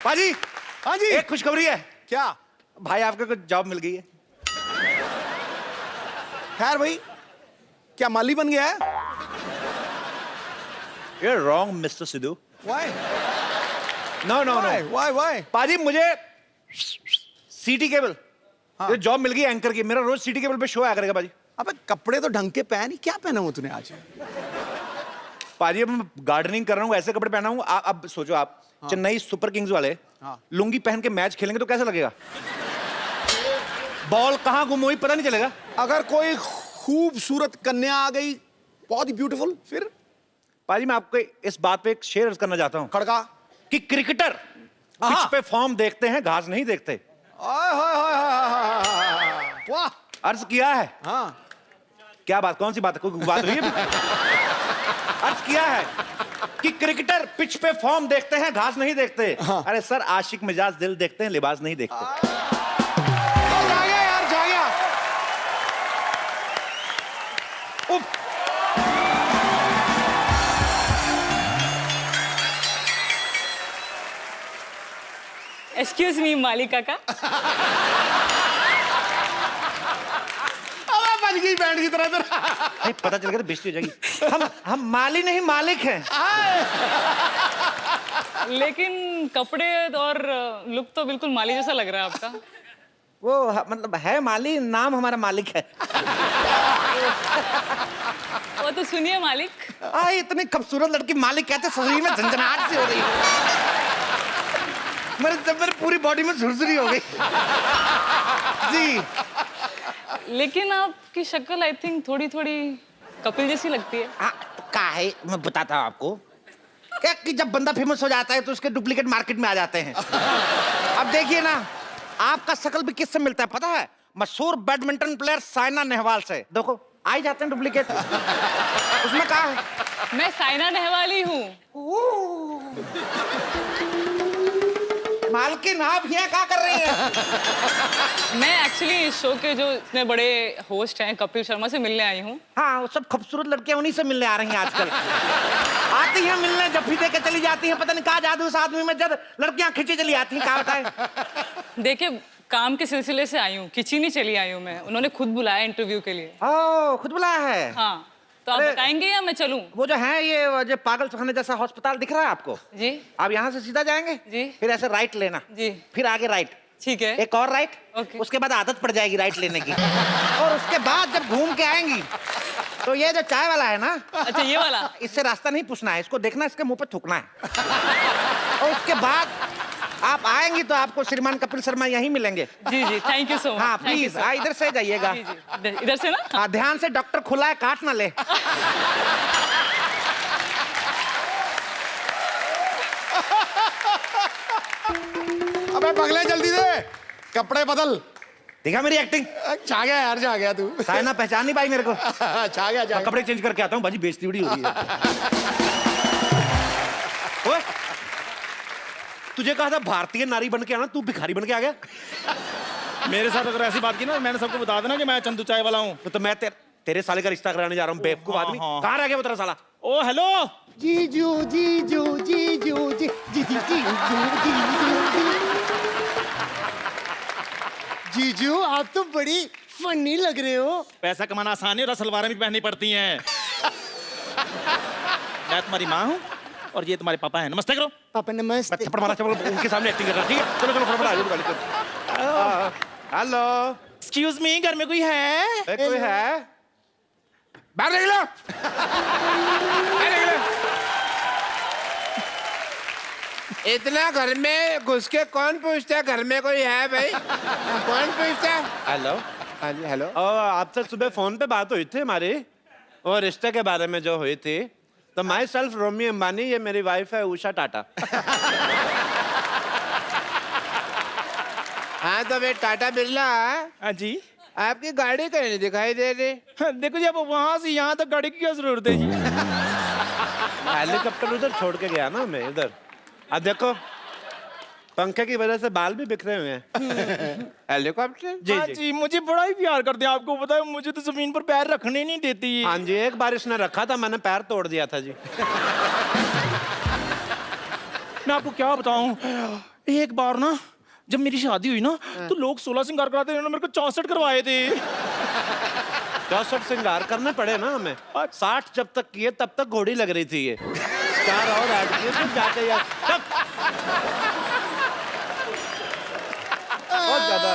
पाजी, हाँ जी। एक खुशखबरी है। क्या? भाई आपको कुछ जॉब मिल गई है। खैर भाई, क्या माली बन गया है? You're wrong, Mr. Sidhu. Why? No, no, Why? no. Why? Why? पाजी मुझे सिटी केबल ये जॉब मिल गई एंकर की। मेरा रोज सिटी केबल पे शो आया करेगा पाजी। अबे कपड़े तो ढंग के पहन ही, क्या पहना हुआ तूने आज? पाजी अब मैं गार्डनिंग कर रहा हूँ, ऐसे कपड़े पहना हूँ। अब सोचो आप, चेन्नई सुपर किंग्स वाले लुंगी पहन के मैच खेलेंगे तो कैसा लगेगा? बॉल कहाँ गुम हुई पता नहीं चलेगा। अगर कोई खूबसूरत कन्या आ गई, बहुत ही ब्यूटीफुल, फिर? पाजी मैं आपको इस बात पे एक शेर अर्ज करना चाहता हूँ खड़का कि क्रिकेटर पिच पे फॉर्म देखते हैं, घास नहीं देखते। ओए होए होए होए होए। वाह, अर्ज किया है। हाँ। क्या बात, कौन सी बात है? कोई बात हुई है? अर्ज किया है कि क्रिकेटर पिच पे फॉर्म देखते हैं, घास नहीं देखते। अरे सर, आशिक मिजाज दिल देखते हैं, लिबास नहीं देखते। जा गया यार, जा गया। उफ। एक्सक्यूज मी मालिक काका। अबे बज गई बैंड की तरह इधर। नहीं, पता चल गया तो बेइज्जती हो जाएगी। हम माली नहीं मालिक हैं। लेकिन कपड़े और लुक तो बिल्कुल माली जैसा लग रहा है आपका। वो मतलब है माली, नाम हमारा मालिक है। वो तो सुनिए मालिक। इतनी खूबसूरत लड़की मालिक कहते, शरीर में झंझनाहट सी हो रही है। मेरे पूरी बॉडी में झुरझुरी हो गई। जी। लेकिन आपकी शक्ल आई थिंक थोड़ी थोड़ी कपिल जैसी लगती है। काहे मैं बताता हूँ आपको क्या कि जब बंदा फेमस हो जाता है तो उसके डुप्लीकेट मार्केट में आ जाते हैं। अब देखिए ना, आपका शक्ल भी किससे मिलता है पता है? मशहूर बैडमिंटन प्लेयर साइना नेहवाल से। देखो आ ही जाते हैं डुप्लीकेट। उसमें कहा है? मैं साइना नेहवाल ही हूँ। मालकिन आप यहाँ क्या कर रही हैं? मैं एक्चुअली इस शो के जो इतने बड़े होस्ट हैं कपिल शर्मा से मिलने आई हूँ। हाँ, वो सब खूबसूरत लड़कियां उन्हीं से मिलने आ रही हैं आजकल। आती हैं मिलने, जब भी देके चली जाती हैं। पता नहीं कहाँ जादू उस आदमी में, जब लड़कियां खींची चली आती हैं। कहाँ बताए? देखिए, काम के सिलसिले से आई हूँ, खिंची नहीं चली आई हूँ मैं। उन्होंने खुद बुलाया इंटरव्यू के लिए। ओह, खुद बुलाया है? हाँ, तो आप बताएंगे या मैं चलूं? वो जो है ये जो पागल खाने जैसा अस्पताल दिख रहा है आपको? जी। आप यहाँ से सीधा जाएंगे जी। फिर ऐसे राइट लेना जी। फिर आगे राइट, ठीक है। एक और राइट। ओके। उसके बाद आदत पड़ जाएगी राइट लेने की। और उसके बाद जब घूम के आएंगी तो ये जो चाय वाला है ना, अच्छा ये वाला, इससे रास्ता नहीं पूछना है, इसको देखना, इसके मुंह पे थूकना है। और उसके बाद आप आएंगी तो आपको श्रीमान कपिल शर्मा यहीं मिलेंगे। जी जी, थैंक यू सो मच। हाँ प्लीज, इधर से जाइएगा। जी जी, इधर से ना। ध्यान से, डॉक्टर खुला है, काट ना ले। अबे पगले जल्दी दे, कपड़े बदल। देखा मेरी एक्टिंग? छा गया यार, छा गया तू। साइना पहचान नहीं पाई मेरे को। छा गया, छा गया। कपड़े चेंज करके आता हूँ, बाजी बेइज्जती बड़ी हो रही है। ओए, तुझे कहा था भारतीय नारी बन के आना, तू भिखारी बन के आ गया। मेरे साथ अगर ऐसी बात की ना, मैंने सबको बता देना कि मैं चंदू चाय वाला हूँ। तो मैं तेरे साले का रिश्ता कराने जा रहा हूँ, बेवकूफ आदमी। हाँ। कहाँ रह गया वो तेरा साला? ओ हेलो, जीजू जीजू जीजू जी जी जी जीजू जीजू, आप तो बड़ी फनी लग रहे हो। पैसा कमाना आसान है और सलवारें भी पहननी पड़ती हैं। मैं तुम्हारी माँ हूँ और ये तुम्हारे पापा हैं। नमस्ते करो। पापा नमस्ते। थप्पड़ मारा, चलो उनके सामने एक्टिंग करना, ठीक है? चलो चलो फटाफट आ जाओ। हेलो, एक्सक्यूज मी, घर में कोई है? कोई है? बाहर निकलो। इतना घर में घुस के कौन पूछता है घर में कोई है भाई? कौन पूछता है? हेलो। हाँ जी, हेलो। आपसे सुबह फोन पे बात हुई थी हमारी, और रिश्ते के बारे में जो हुई थी। तो माई सेल्फ रोमी अंबानी, ये मेरी वाइफ है उषा टाटा। हाँ तो भाई टाटा बिरला, हाँ जी। आपकी गाड़ी कहीं नहीं दिखाई दे रही। देखो जी, अब वहाँ से यहाँ तक गाड़ी की क्या जरूरत है जी? हेलीकॉप्टर उधर छोड़ के गया ना मैं इधर। अब देखो, पंखे की वजह से बाल भी बिखरे हुए हैं। हेलीकॉप्टर? जी हाँ जी। जी, मुझे बड़ा ही प्यार करते हैं। आपको पता है, मुझे तो जमीन पर पैर रखने नहीं देती। हाँ जी, एक बार इसने रखा था, मैंने पैर तोड़ दिया था जी। मैं आपको क्या बताऊं, एक बार ना जब मेरी शादी हुई ना तो लोग 16 श्रृंगार कराते थे, उन्होंने मेरे को 64 करवाए थे। 64 श्रृंगार करने पड़े ना हमें। 60 जब तक किए तब तक घोड़ी लग रही थी ये। 4 और ऐड किए फिर जाके यार बहुत ज्यादा।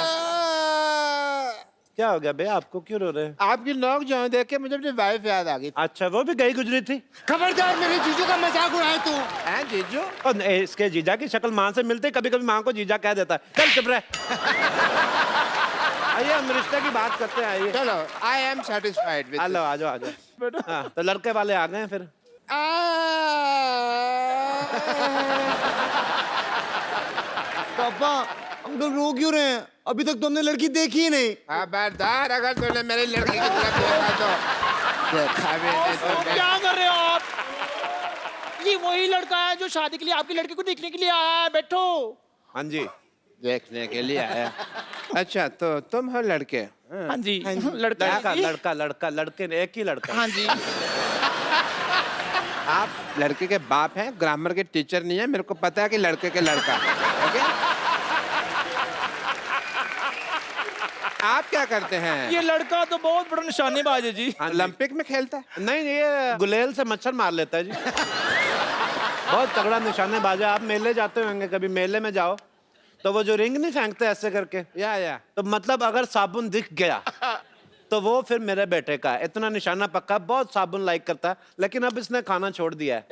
क्या हो गया बे, आपको क्यों रो रहे हैं? आपकी नोक जो देख के मुझे अपनी वाइफ याद आ गई। अच्छा, वो भी गई गुजरी थी। खबरदार मेरे जीजू का मजाक उड़ाए तू। हैं जीजू? और इसके जीजा की शक्ल माँ से मिलते, कभी कभी माँ को जीजा कह देता है। चल चुप रह। आइए हम रिश्ते की बात करते हैं, आइए। चलो, I am satisfied with. Hello, आ जाओ आ जाओ। हाँ, तो लड़के वाले आ गए हैं फिर। पापा अंकल रो क्यों रहे हैं? अभी तक तुमने लड़की देखी ही नहीं। खबरदार, अगर तूने मेरी लड़की की तरफ देखा तो देखा भी नहीं तूने। क्या कर रहे हो आप? ये वही लड़का है जो शादी के लिए आपकी लड़की को देखने के लिए आया है। बैठो। हाँ जी। देखने के लिए आया। अच्छा, तो तुम हो लड़के? हाँ जी, लड़का लड़का लड़का लड़का लड़के ने, एक ही लड़का। हाँ जी। आप लड़के के बाप हैं, ग्रामर के टीचर नहीं है। मेरे को पता है कि लड़के के लड़का। ओके? आप क्या करते हैं? ये लड़का तो बहुत बड़ा निशानेबाज है जी। ओलंपिक में खेलता है? नहीं, ये गुलेल से मच्छर मार लेता है जी। बहुत तगड़ा निशानेबाज है। आप मेले जाते होंगे, कभी मेले में जाओ तो वो जो रिंग नहीं फेंकते ऐसे करके, या तो मतलब अगर साबुन दिख गया तो वो फिर मेरे बेटे का है। इतना निशाना पक्का, बहुत साबुन लाइक करता है, लेकिन अब इसने खाना छोड़ दिया है।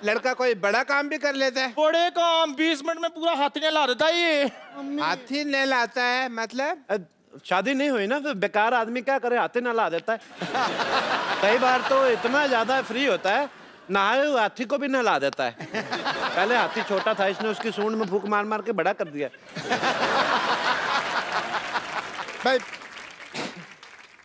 लड़का कोई बड़ा काम भी कर लेता है? बड़े काम 20 मिनट में पूरा हाथी ने ला देता है ये। हाथी नहलाता है मतलब? शादी नहीं हुई ना, फिर बेकार आदमी क्या करे, हाथी नहला देता है। कई बार तो इतना ज्यादा फ्री होता है, नहाए हुए हाथी को भी नहला देता है। पहले हाथी छोटा था, इसने उसकी सूंड में फूंक मार मार के बड़ा कर दिया। भाई,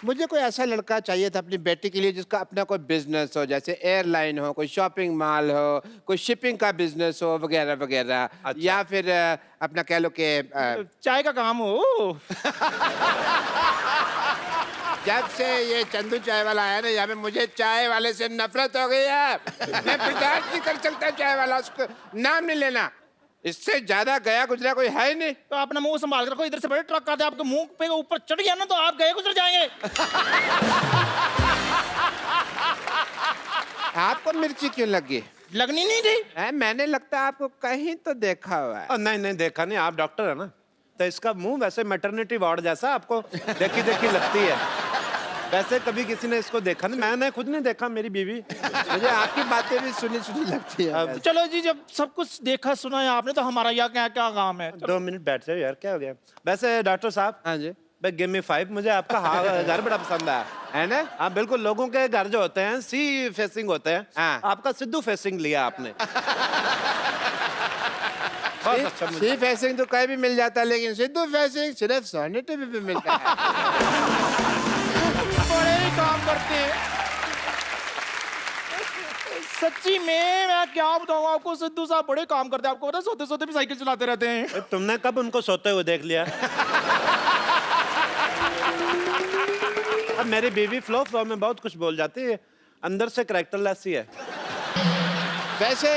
मुझे कोई ऐसा लड़का चाहिए था अपनी बेटी के लिए जिसका अपना कोई बिजनेस हो, जैसे एयरलाइन हो, कोई शॉपिंग मॉल हो, कोई शिपिंग का बिजनेस हो, वगैरह वगैरह। अच्छा। या फिर अपना कह लो कि चाय का काम हो। जब से ये चंदू चाय वाला आया ना यहाँ पे, मुझे चाय वाले से नफरत हो गई है। मैं बर्दाश्त नहीं कर सकता चाय वाला, उसको नाम नहीं लेना। इससे ज्यादा गया गुजरा कोई है ही नहीं। तो अपना मुंह संभाल कर रखो, इधर से बड़े ट्रक आते हैं आपके मुंह पे ऊपर चढ़ गया ना तो आप गए गुजर जाएंगे। आपको मिर्ची क्यों लगी? लगनी नहीं थी। मैंने लगता है आपको कहीं तो देखा हुआ है। नहीं नहीं, देखा नहीं, आप डॉक्टर है ना, तो इसका मुंह वैसे मैटरनिटी वार्ड जैसा आपको देखी देखी लगती है। वैसे कभी किसी ने इसको देखा नहीं, मैंने खुद नहीं देखा, मेरी बीवी। मुझे आपकी बातें भी सुनी सुनी लगती है। चलो जी, जब सब कुछ देखा सुना है आपने तो हमारा यहाँ क्या क्या काम है। 2 मिनट बैठ जाओ यार, क्या हो गया? वैसे डॉक्टर साहब, हाँ जी, गिव मी 5। मुझे आपका घर बड़ा पसंद आया है ना। हाँ बिल्कुल, लोगों के घर जो होते हैं सी फेसिंग होते हैं, हाँ। आपका सिद्धू फेसिंग लिया आपने। बहुत अच्छा। मुझे सी फेसिंग तो कहीं भी मिल जाता है, लेकिन सिद्धू फेसिंग सिर्फ सोनी टीवी पे मिलता है। बड़े ही काम करते हैं सच्ची में। मैं क्या बताऊं आपको, सिद्धू साहब बड़े काम करते हैं। आपको पता है, सोते सोते भी साइकिल चलाते रहते हैं। तुमने कब उनको सोते हुए देख लिया? अब मेरी बीवी फ्लो में बहुत कुछ बोल जाती है, अंदर से कैरेक्टरलेस ही है। वैसे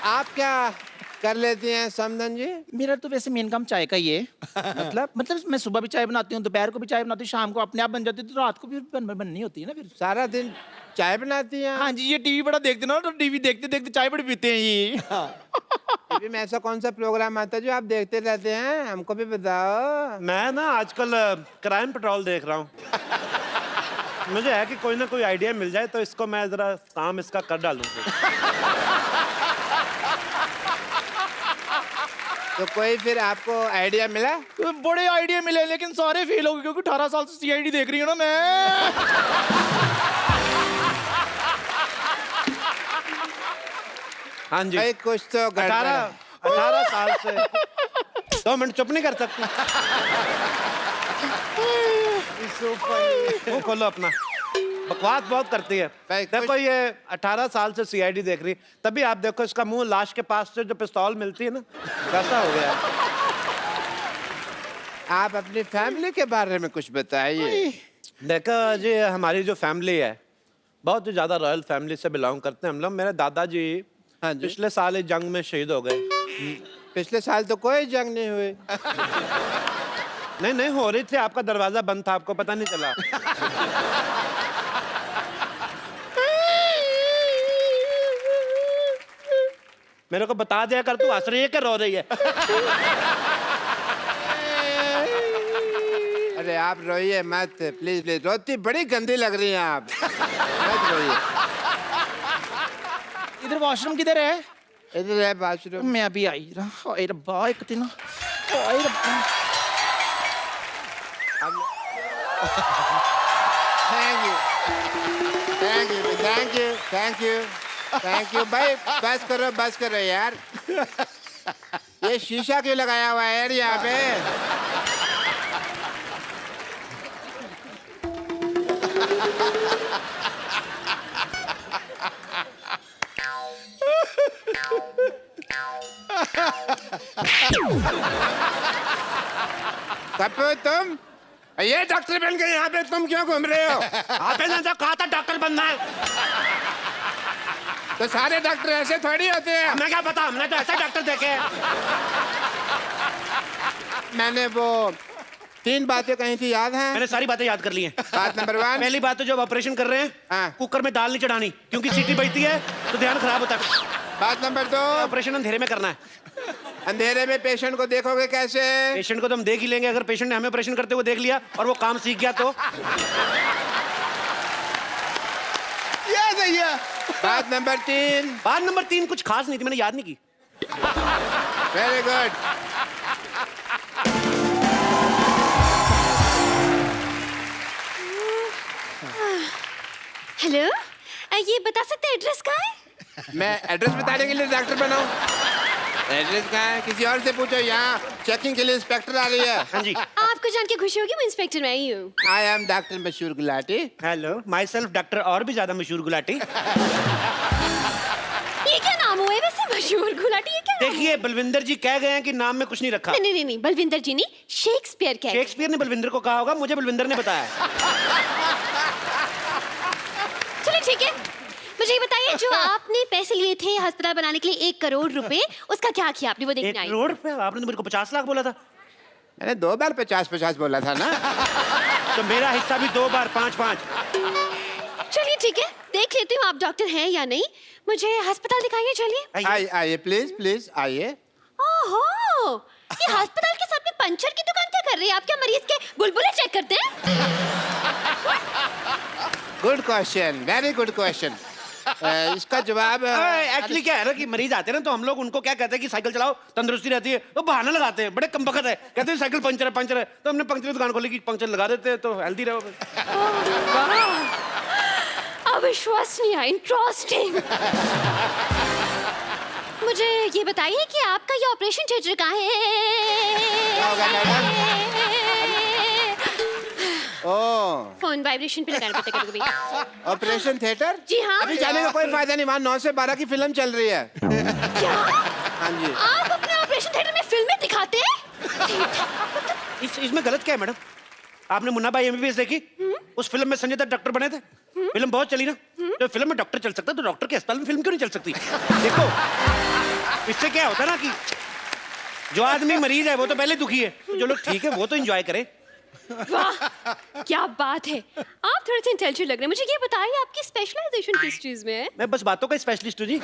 आप क्या कर लेती हैं समदन जी? मेरा तो वैसे मेन काम चाय का ही है। मतलब मैं सुबह भी चाय बनाती हूँ, दोपहर को भी चाय बनाती हूँ, शाम को अपने आप बन जाती है, तो रात को भी बननी होती है ना फिर। सारा दिन चाय बनाती हैं? हाँ जी, ये टीवी बड़ा देखते ना, तो टीवी देखते देखते चाय बड़ी पीते हैं ये। टीवी में ऐसा कौन सा प्रोग्राम आता है जो आप देखते रहते हैं? हमको भी बताओ। मैं ना आजकल क्राइम पेट्रोल देख रहा हूँ। मुझे है कि कोई ना कोई आइडिया मिल जाए तो इसको मैं जरा काम इसका कर डालूं। तो कोई फिर आपको आइडिया मिला? तो बड़े आइडिया मिले, लेकिन सारे फेल हो गए क्योंकि 18 साल से सीआईडी देख रही हूँ ना मैं। हाँ जी, भाई कुछ तो 18 साल से। 2 मिनट चुप नहीं कर सकती? मुंह खोलो अपना, बकवास बहुत करती है। भाई, देखो ये 18 साल से सीआईडी देख रही, तभी आप देखो इसका मुंह लाश के पास से जो पिस्तौल मिलती है ना, कैसा हो गया। आप अपनी फैमिली के बारे में कुछ बताइए। देखो जी, हमारी जो फैमिली है बहुत ही ज्यादा रॉयल फैमिली से बिलोंग करते हैं हम लोग। मेरे दादाजी हाँ जी। पिछले साल इस जंग में शहीद हो गए। पिछले साल तो कोई जंग नहीं हुई। नहीं हो रही थी, आपका दरवाजा बंद था, आपको पता नहीं चला। मेरे को बता दिया कर, तू हंस रही है क्या रो रही है? अरे आप रोइए मत, प्लीज प्लीज। रोती बड़ी गंदी लग रही हैं आप, मत रोइए। इधर वॉशरूम किधर है? इधर है बाथरूम। मैं अभी आई रहा। ओए रब्बा, एक दिन ओए रब्बा। Thank you thank you thank you thank you thank you. भाई बस करो यार। ये शीशा क्यों लगाया हुआ है यार यहाँ पे? कपूर तुम ये डॉक्टर बन के यहाँ पे तुम क्यों घूम रहे हो? आपने ना कहा था डॉक्टर बनना है। तो सारे डॉक्टर ऐसे थोड़ी होते हैं। हमें क्या पता, हमने तो ऐसे डॉक्टर देखे हैं। मैंने वो 3 बातें कही थी, याद है? मैंने सारी बातें याद कर ली हैं। बात नंबर 1, पहली बात तो जब ऑपरेशन कर रहे हैं, हाँ। कुकर में दाल नहीं चढ़ानी, क्योंकि सीटी बजती है तो ध्यान खराब होता है। बात नंबर 2, ऑपरेशन अंधेरे में करना है। अंधेरे में पेशेंट को देखोगे कैसे? पेशेंट को तो हम देख ही लेंगे, अगर पेशेंट ने हमें ऑपरेशन करते हुए देख लिया और वो काम सीख गया तो। ये सही है। बात नंबर 3, बात नंबर 3 कुछ खास नहीं थी, मैंने याद नहीं की। Very good. हेलो, ये बता सकते हैं एड्रेस कहाँ है? मैं एड्रेस बताने के लिए डॉक्टर बना हूँ। एड्रेस कहाँ है? किसी और से पूछो। यहाँ चेकिंग के लिए इंस्पेक्टर आ रही है। हाँ जी। आपको जान के खुशी होगी, मैं इंस्पेक्टर मैं ही हूँ। आई एम डॉक्टर मशहूर Gulati. Hello, my self doctor और भी ज्यादा मशहूर गुलाटी। ये क्या नाम हुआ है वैसे, मशहूर गुलाटी? ये क्या नाम देखिए, बलविंदर जी कह गए हैं कि नाम में कुछ नहीं रखा। है? नहीं, बलविंदर जी नहीं, शेक्सपियर कह रहे हैं। शेक्सपियर ने बलविंदर को कहा होगा, मुझे बलविंदर ने बताया। चलिए ठीक है, मुझे ये बताइए, जो आपने पैसे लिए थे अस्पताल बनाने के लिए 1 करोड़ रुपए, उसका क्या किया आपने? वो 1 देखने आई। करोड़ रुपए? आपने तो मेरे को 50 लाख बोला था। मैंने 2 बार 50-50 बोला था ना। तो मेरा हिस्सा भी 2 बार 5-5। चलिए ठीक है, देख लेती हूँ आप डॉक्टर हैं या नहीं। मुझे अस्पताल दिखाइए, चलिए। आइए प्लीज प्लीज आइए। ओहो, ये अस्पताल के साथ में पंचर की दुकान क्या कर रही है? आप क्या मरीज के बुलबुले चेक करते हैं? Good question, very good question. इसका जवाब एक्चुअली क्या है ना कि मरीज आते हैं ना, तो हम लोग उनको क्या कहते हैं कि साइकिल चलाओ, तंदुरुस्ती रहती है। वो बहाना लगाते हैं, बड़े कमबख्त है, कहते हैं साइकिल पंचर है। तो हमने पंचर की दुकान खोली कि पंचर लगा देते हैं तो हेल्दी रहो। अविश्वसनीय, इंटरेस्टिंग। मुझे ये बताइए कि आपका ये ऑपरेशन थिएटर कहाँ है? ओह, फोन वाइब्रेशन पे लगाना पड़ता है कभी-कभी। Operation theatre? जी हाँ। अभी जाने का कोई फायदा नहीं, वहाँ 9 से 12 की फिल्म चल रही है। क्या? हाँ जी। आप अपने ऑपरेशन थिएटर में फिल्में दिखाते हैं? इसमें गलत क्या है मैडम? आपने मुन्ना भाई एमबीबीएस देखी? उस फिल्म में संजय दत्त डॉक्टर बने थे। फिल्म बहुत चली ना। तो फिल्म में डॉक्टर चल सकता है, तो डॉक्टर के अस्पताल में फिल्म क्यों नहीं चल सकती? देखो, इससे क्या होता है ना कि जो आदमी मरीज है वो तो पहले दुखी है, तो जो लोग ठीक है वो तो एंजॉय करे। वाह, क्या बात है। आप थोड़े से इंटेलिजेंट लग रहे हैं। मुझे ये बताइए, आपकी स्पेशलाइजेशन किस चीज में है? मैं बस बातों का स्पेशलिस्ट हूँ जी।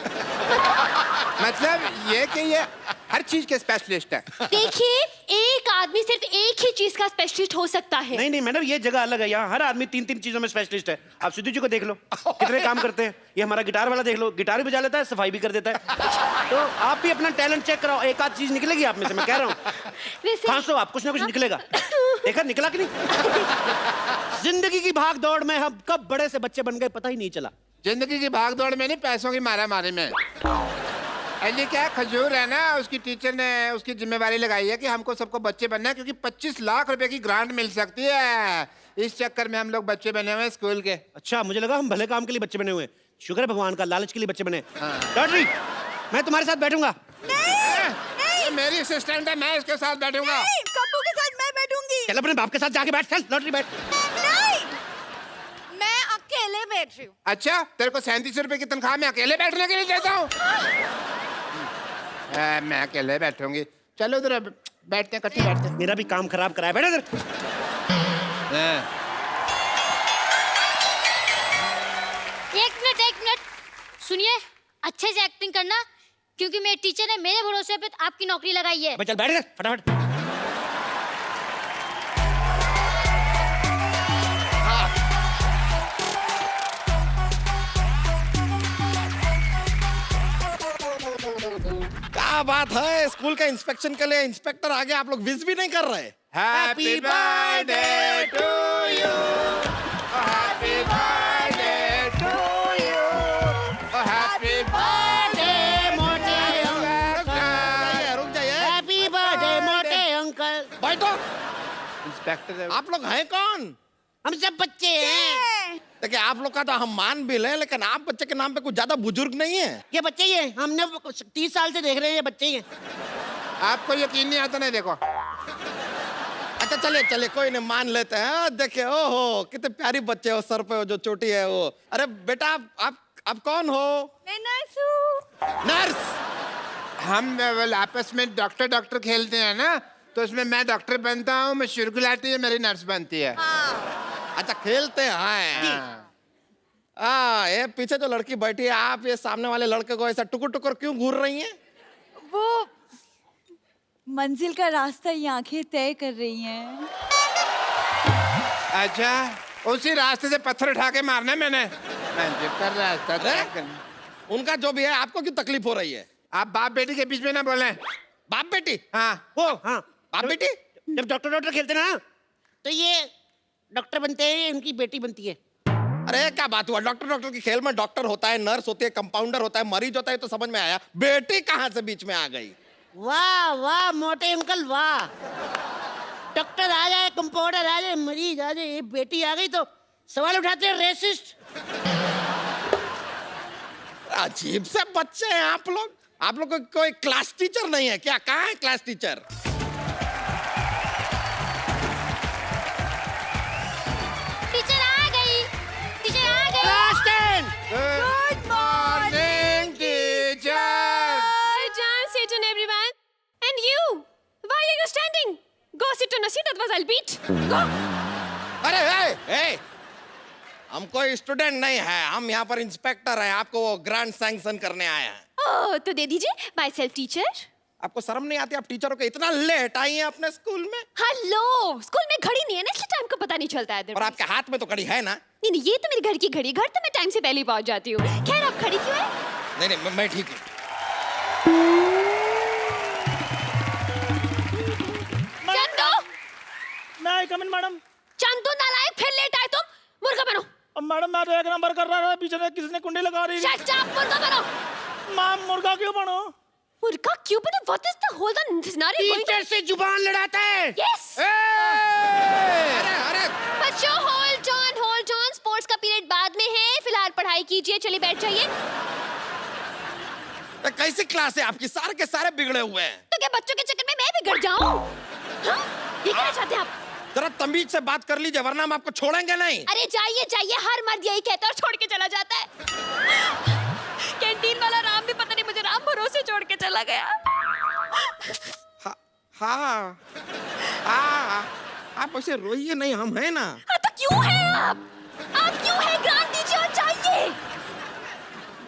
मतलब ये कि ये हर चीज के स्पेशलिस्ट है। देखिए, एक आदमी सिर्फ एक ही चीज का स्पेशलिस्ट हो सकता है। नहीं मैडम, ये जगह अलग है। यहाँ हर आदमी 3-3 चीजों में स्पेशलिस्ट है। आप सिद्धू जी को देख लो, कितने काम करते हैं। ये हमारा गिटार वाला देख लो, गिटार भी बजा लेता है, सफाई भी कर देता है। तो आप भी अपना टैलेंट चेक कराओ, एक आध चीज निकलेगी आप में से, मैं कह रहा हूँ। वैसे खांसो आप, कुछ ना कुछ निकलेगा। देखा निकला कि नहीं? जिंदगी की भाग दौड़ में हम कब बड़े से बच्चे बन गए पता ही नहीं चला। जिंदगी की भाग दौड़ में नहीं, पैसों की मारा मारी में। ये क्या खजूर है ना, उसकी टीचर ने उसकी जिम्मेवारी लगाई है कि हमको सबको बच्चे बनना है, क्योंकि 25 लाख रुपए की ग्रांट मिल सकती है। इस चक्कर में हम लोग बच्चे बने हुए हैं स्कूल के। अच्छा, मुझे लगा हम भले काम के लिए बच्चे बने हुए हैं। शुक्र है भगवान का, लालच के लिए बच्चे बने। लॉटरी, मैं तुम्हारे साथ बैठूंगा। ये मेरी असिस्टेंट है, मैं इसके साथ बैठूंगा। कप्पू के साथ मैं बैठूंगी। चल अपने बाप के साथ जाके बैठ, चल लॉटरी बैठ। नहीं, मैं अकेले बैठ रही हूँ। अच्छा, तेरे को 37 रुपए की तनख्वाह मैं अकेले बैठने के लिए देता हूँ? मैं अकेले बैठूंगी। चलो उधर बैठते हैं, इकट्ठे बैठते हैं। मेरा भी काम खराब कराया, बैठे इधर। एक मिनट सुनिए, अच्छे से एक्टिंग करना, क्योंकि मेरे टीचर ने मेरे भरोसे पे आपकी नौकरी लगाई है। चल बैठ इधर फटाफट। क्या बात है, स्कूल के इंस्पेक्शन के लिए इंस्पेक्टर आ गया, आप लोग विश भी नहीं कर रहे? Happy birthday to you, happy birthday to you, happy birthday मोटे अंकल। रुक जाइए, हैप्पी बर्थडे मोटे अंकल। बैठो। इंस्पेक्टर आप लोग हैं कौन? हम सब बच्चे हैं। देखिए, आप लोग का तो हम मान भी लें, लेकिन आप बच्चे के नाम पे कुछ ज्यादा बुजुर्ग नहीं है। ये बच्चे ही हैं, हमने 30 साल से देख रहे हैं, ये बच्चे ही हैं। आपको यकीन नहीं आता? नहीं, देखो। अच्छा चलिए चलिए, कोई नहीं, मान लेते हैं। देखिए, ओहो कितने प्यारी बच्चे हो, सर पे जो चोटी है वो। अरे बेटा, आप कौन हो? मैं नर्स हूँ। नर्स? हम आपस में डॉक्टर खेलते हैं ना, तो उसमें मैं डॉक्टर बनता हूँ, मैं शुरुगुलाटी है, मेरी नर्स बनती है। अच्छा, खेलते हैं। ये पीछे जो लड़की बैठी है, आप ये सामने वाले लड़के को ऐसा टुकुर टुकुर क्यों घूर रही हैं? वो मंजिल का रास्ता ये आंखें तय कर रही हैं। अच्छा, उसी रास्ते से पत्थर उठा के मारना है मैंने। कर रास्ता तय करना। उनका जो भी है, आपको क्यों तकलीफ हो रही है? आप बाप बेटी के बीच में ना बोलें। बाप बेटी? हाँ, हाँ, बाप बेटी? जब डॉक्टर खेलते ना, तो ये डॉक्टर बनते हैं, इनकी बेटी बनती है। अरे क्या बात हुआ, डॉक्टर की खेल में डॉक्टर होता है, नर्स होती है, कंपाउंडर होता है, मरीज होता है, तो समझ में आया। बेटी कहाँ से बीच में आ गई? वाह वाह मोटे अंकल वाह। डॉक्टर आ जाए, कंपाउंडर आ जाए, मरीज आ जाए, ये बेटी आ गई तो सवाल उठाते हैं रेसिस्ट। अजीब से बच्चे हैं आप लोग। आप लोग को कोई क्लास टीचर नहीं है क्या? कहाँ है क्लास टीचर? टीचर आ गई, टीचर आ गई। Good morning teacher. John, sit on everyone. And you, why are you standing? Go sit on a seat, otherwise I'll beat. Go. अरे ए, हम कोई स्टूडेंट नहीं है, हम यहाँ पर इंस्पेक्टर हैं, आपको वो ग्रांट सैंक्शन करने आए हैं। Oh, तो दे दीजिए, myself teacher. आपको शर्म नहीं आती? आप टीचरों को इतना लेट आई हैं अपने स्कूल में? हेलो, स्कूल में घड़ी नहीं है ना, इसलिए टाइम का पता नहीं चलता है। और आपके हाथ में तो घड़ी है ना? नहीं नहीं, ये तो मेरे घर की घड़ी, घर तो मैं टाइम से पहले ही पहुंच जाती हूँ। खैर, आप खड़ी क्यों है? नहीं नहीं, मैं ठीक हूँ। चंदू, मैं कम इन मैडम। चंदू नालायक, फिर लेट आए तुम। मुर्गा बनो। अब मैडम, मैं तो एक नंबर कर रहा था, पीछे से किसी ने कुंडी लगा रही। शट अप, मुर्गा बनो। मैम, मुर्गा क्यों बनो? मुर्गा क्यों बनो? What is the whole scenario going on? Teacher से जुबान लड़ाता है। Yes. अरे अरे, बच्चों, hold on. स्पोर्ट्स का पीरियड बाद में है, फिलहाल पढ़ाई कीजिए। चलिए बैठ जाइए। ये कैसी क्लास है आपकी? सारे के सारे बिगड़े हुए हैं। तो क्या बच्चों के चक्कर में मैं बिगड़ जाऊं? हाँ? ये कहना चाहते हैं आप? जरा तमीज से बात कर लीजिए, वरना हम आपको छोड़ेंगे नहीं। अरे जाइए, हर मर्द यही कहता है और छोड़ के चला जाता है। कैंटीन वाला राम भी पता नहीं मुझे राम भरोसे छोड़ के चला गया। हाँ, आप ऐसे रोइए नहीं, हम हैं ना। हाँ, तो क्यों है आप क्यों है? ग्रांट दीजिए और जाइए।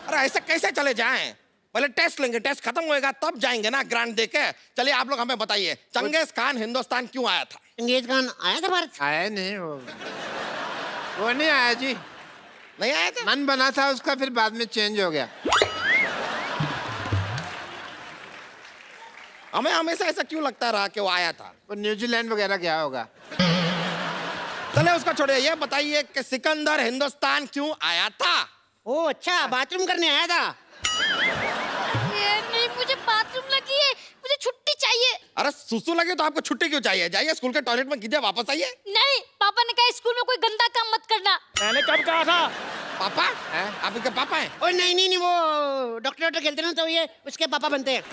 अरे ऐसे कैसे चले जाएं? पहले टेस्ट लेंगे, टेस्ट खत्म होएगा तब जाएंगे ना ग्रांट देके। चलिए आप लोग हमें बताइए, चंगेज खान हिंदुस्तान क्यों आया था? चंगेज खान आया था भारत? आया नहीं वो नहीं आया जी। नहीं आया था? मन बना था उसका, फिर बाद में चेंज हो गया। हमें हमेशा ऐसा क्यों लगता रहा कि वो आया था? वो न्यूजीलैंड वगैरह गया होगा। चले उसका छोड़िए, ये बताइए कि सिकंदर हिंदुस्तान क्यों आया था? ओ अच्छा, बाथरूम करने आया था। नहीं, मुझे बाथरूम लगी है, मुझे छुट्टी चाहिए। अरे सुसु लगे तो आपको छुट्टी क्यों चाहिए? जाइए स्कूल के टॉयलेट में कीजिए, वापस आइए। नहीं, पापा ने कहा स्कूल में कोई गंदा काम मत करना। मैंने कब कहा था? पापा? आप इनके पापा हैं? ओ नहीं, वो डॉक्टर खेलते ना, तो ये उसके पापा बनते हैं।